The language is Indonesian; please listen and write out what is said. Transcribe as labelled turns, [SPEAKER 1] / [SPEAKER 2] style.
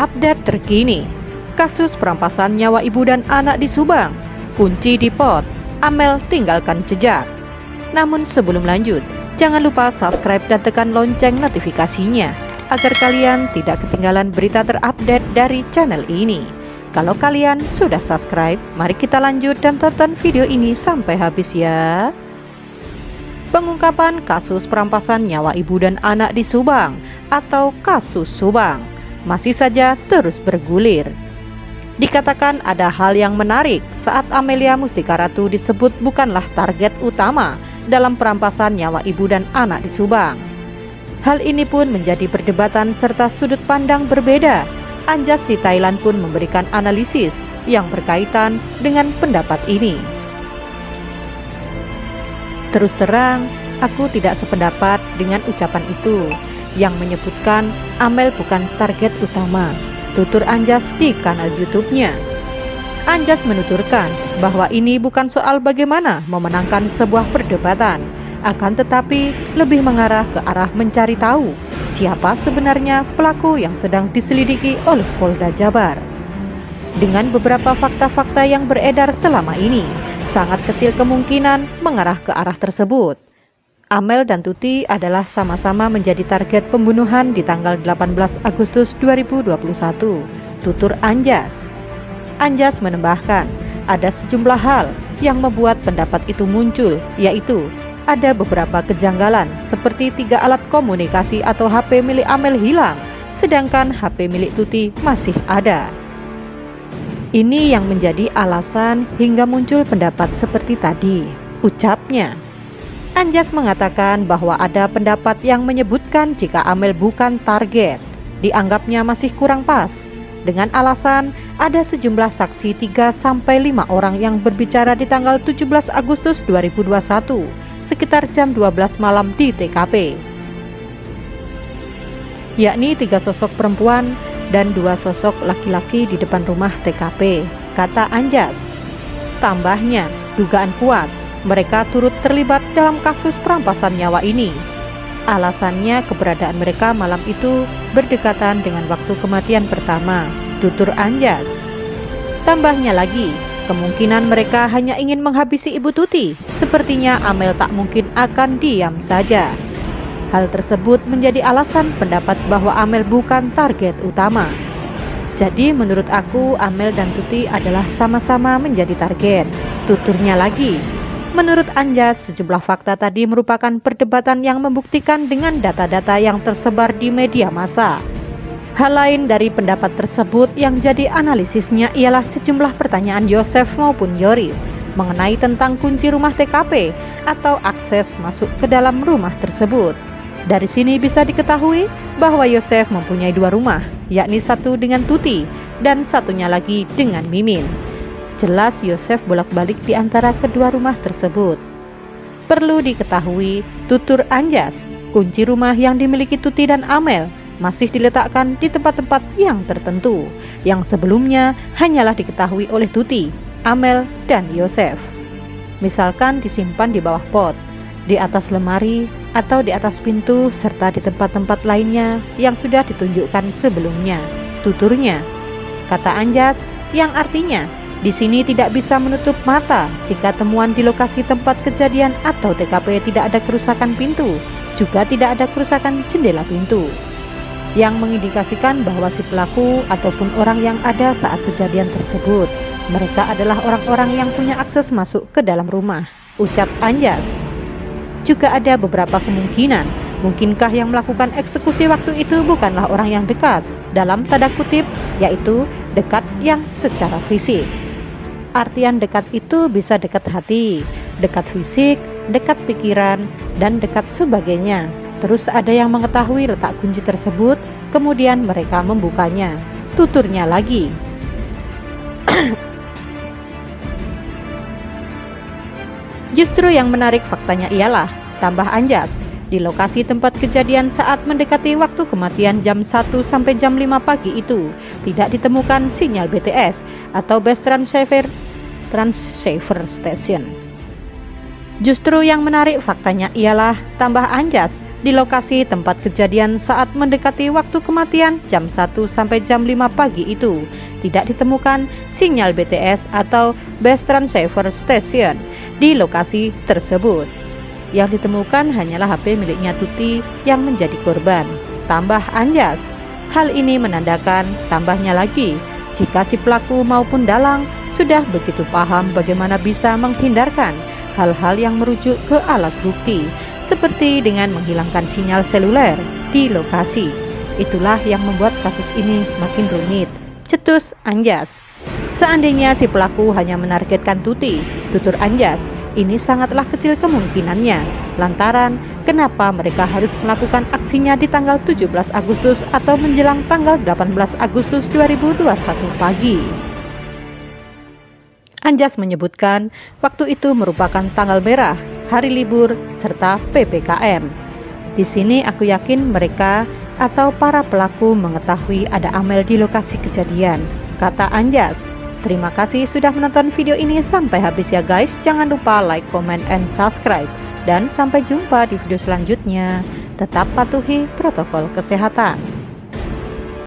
[SPEAKER 1] Update terkini, kasus perampasan nyawa ibu dan anak di Subang, kunci di pot, Amel tinggalkan jejak. Namun sebelum lanjut, jangan lupa subscribe dan tekan lonceng notifikasinya, agar kalian tidak ketinggalan berita terupdate dari channel ini. Kalau kalian sudah subscribe, mari kita lanjut dan tonton video ini sampai habis ya. Pengungkapan kasus perampasan nyawa ibu dan anak di Subang atau kasus Subang masih saja terus bergulir. Dikatakan ada hal yang menarik saat Amelia Mustika Ratu disebut bukanlah target utama dalam perampasan nyawa ibu dan anak di Subang. Hal ini pun menjadi perdebatan serta sudut pandang berbeda. Anjas di Thailand pun memberikan analisis yang berkaitan dengan pendapat ini. Terus terang, aku tidak sependapat dengan ucapan itu yang menyebutkan Amel bukan target utama, tutur Anjas di kanal YouTube-nya. Anjas menuturkan bahwa ini bukan soal bagaimana memenangkan sebuah perdebatan, akan tetapi lebih mengarah ke arah mencari tahu siapa sebenarnya pelaku yang sedang diselidiki oleh Polda Jabar. Dengan beberapa fakta-fakta yang beredar selama ini, sangat kecil kemungkinan mengarah ke arah tersebut. Amel dan Tuti adalah sama-sama menjadi target pembunuhan di tanggal 18 Agustus 2021, tutur Anjas. Anjas menambahkan, ada sejumlah hal yang membuat pendapat itu muncul, yaitu ada beberapa kejanggalan seperti 3 alat komunikasi atau HP milik Amel hilang, sedangkan HP milik Tuti masih ada. Ini yang menjadi alasan hingga muncul pendapat seperti tadi, ucapnya. Anjas mengatakan bahwa ada pendapat yang menyebutkan jika Amel bukan target, dianggapnya masih kurang pas, dengan alasan ada sejumlah saksi 3-5 orang yang berbicara di tanggal 17 Agustus 2021, sekitar jam 12 malam di TKP. Yakni 3 sosok perempuan dan 2 sosok laki-laki di depan rumah TKP, kata Anjas. Tambahnya, dugaan kuat mereka turut terlibat dalam kasus perampasan nyawa ini. Alasannya keberadaan mereka malam itu berdekatan dengan waktu kematian pertama, tutur Anjas. Tambahnya lagi, kemungkinan mereka hanya ingin menghabisi Ibu Tuti. Sepertinya Amel tak mungkin akan diam saja. Hal tersebut menjadi alasan pendapat bahwa Amel bukan target utama. Jadi menurut aku Amel dan Tuti adalah sama-sama menjadi target, tuturnya lagi. Menurut Anjas, sejumlah fakta tadi merupakan perdebatan yang membuktikan dengan data-data yang tersebar di media massa. Hal lain dari pendapat tersebut yang jadi analisisnya ialah sejumlah pertanyaan Yosef maupun Yoris mengenai tentang kunci rumah TKP atau akses masuk ke dalam rumah tersebut. Dari sini bisa diketahui bahwa Yosef mempunyai 2 rumah, yakni satu dengan Tuti dan satunya lagi dengan Mimin. Jelas Yosef bolak-balik di antara kedua rumah tersebut. Perlu diketahui, tutur Anjas, kunci rumah yang dimiliki Tuti dan Amel masih diletakkan di tempat-tempat yang tertentu, yang sebelumnya hanyalah diketahui oleh Tuti, Amel, dan Yosef. Misalkan disimpan di bawah pot, di atas lemari, atau di atas pintu, serta di tempat-tempat lainnya yang sudah ditunjukkan sebelumnya, tuturnya. Kata Anjas, yang artinya di sini tidak bisa menutup mata jika temuan di lokasi tempat kejadian atau TKP tidak ada kerusakan pintu, juga tidak ada kerusakan jendela pintu, yang mengindikasikan bahwa si pelaku ataupun orang yang ada saat kejadian tersebut, mereka adalah orang-orang yang punya akses masuk ke dalam rumah, ucap Anjas. Juga ada beberapa kemungkinan, mungkinkah yang melakukan eksekusi waktu itu bukanlah orang yang dekat, dalam tanda kutip, yaitu dekat yang secara fisik. Artian dekat itu bisa dekat hati, dekat fisik, dekat pikiran, dan dekat sebagainya. Terus ada yang mengetahui letak kunci tersebut, kemudian mereka membukanya, tuturnya lagi. Justru yang menarik faktanya ialah, tambah Anjas, di lokasi tempat kejadian saat mendekati waktu kematian jam 1 sampai jam 5 pagi itu tidak ditemukan sinyal BTS atau Best Transceiver Station. Justru yang menarik faktanya ialah, tambah Anjas, di lokasi tempat kejadian saat mendekati waktu kematian jam 1 sampai jam 5 pagi itu tidak ditemukan sinyal BTS atau Bus Transceiver Station di lokasi tersebut. Yang ditemukan hanyalah HP miliknya Tuti yang menjadi korban, tambah Anjas. Hal ini menandakan, tambahnya lagi, jika si pelaku maupun dalang sudah begitu paham bagaimana bisa menghindarkan hal-hal yang merujuk ke alat bukti, seperti dengan menghilangkan sinyal seluler di lokasi. Itulah yang membuat kasus ini makin rumit, cetus Anjas. Seandainya si pelaku hanya menargetkan Tuti, tutur Anjas, ini sangatlah kecil kemungkinannya, lantaran kenapa mereka harus melakukan aksinya di tanggal 17 Agustus atau menjelang tanggal 18 Agustus 2021 pagi. Anjas menyebutkan waktu itu merupakan tanggal merah, hari libur, serta PPKM. Di sini aku yakin mereka atau para pelaku mengetahui ada Amel di lokasi kejadian, kata Anjas. Terima kasih sudah menonton video ini sampai habis ya guys. Jangan lupa like, comment, and subscribe. Dan sampai jumpa di video selanjutnya. Tetap patuhi protokol kesehatan.